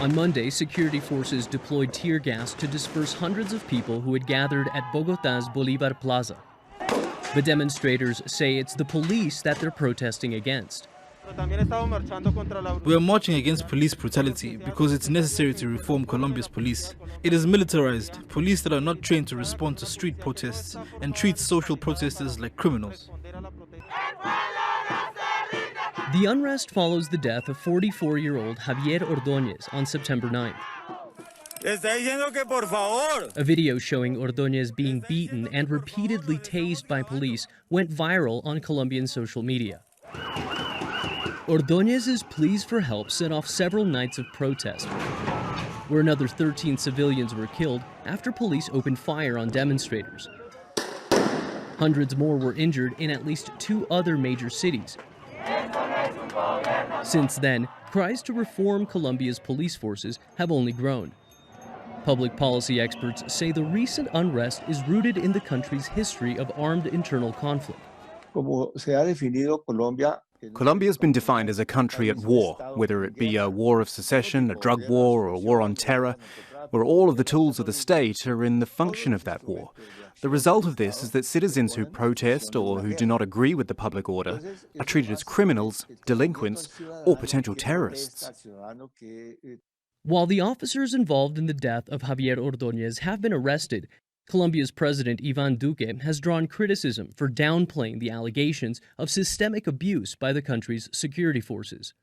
On Monday, security forces deployed tear gas to disperse hundreds of people who had gathered at Bogota's Bolivar Plaza. The demonstrators say it's the police that they're protesting against. We are marching against police brutality because it's necessary to reform Colombia's police. It is militarized, police that are not trained to respond to street protests and treat social protesters like criminals. The unrest follows the death of 44-year-old Javier Ordóñez on September 9th. A video showing Ordóñez being beaten and repeatedly tased by police went viral on Colombian social media. Ordóñez's pleas for help set off several nights of protest, where another 13 civilians were killed after police opened fire on demonstrators. Hundreds more were injured in at least 2 other major cities. Since then, cries to reform Colombia's police forces have only grown. Public policy experts say the recent unrest is rooted in the country's history of armed internal conflict. Colombia has been defined as a country at war, whether it be a war of secession, a drug war, or a war on terror, where all of the tools of the state are in the function of that war. The result of this is that citizens who protest or who do not agree with the public order are treated as criminals, delinquents, or potential terrorists. While the officers involved in the death of Javier Ordóñez have been arrested, Colombia's President Iván Duque has drawn criticism for downplaying the allegations of systemic abuse by the country's security forces.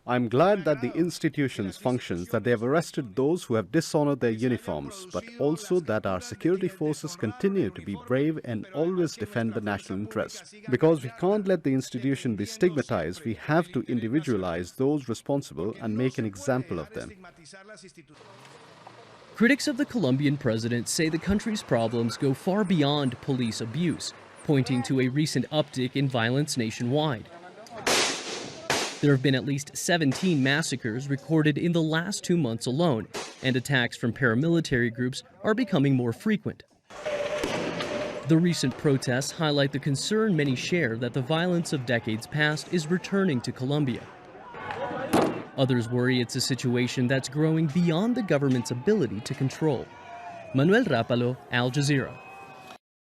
I'm glad that the institutions functions, that they have arrested those who have dishonored their uniforms, but also that our security forces continue to be brave and always defend the national interest. Because we can't let the institution be stigmatized, we have to individualize those responsible and make an example of them. Critics of the Colombian president say the country's problems go far beyond police abuse, pointing to a recent uptick in violence nationwide. There have been at least 17 massacres recorded in the last 2 months alone, and attacks from paramilitary groups are becoming more frequent. The recent protests highlight the concern many share that the violence of decades past is returning to Colombia. Others worry it's a situation that's growing beyond the government's ability to control. Manuel Rapalo, Al Jazeera.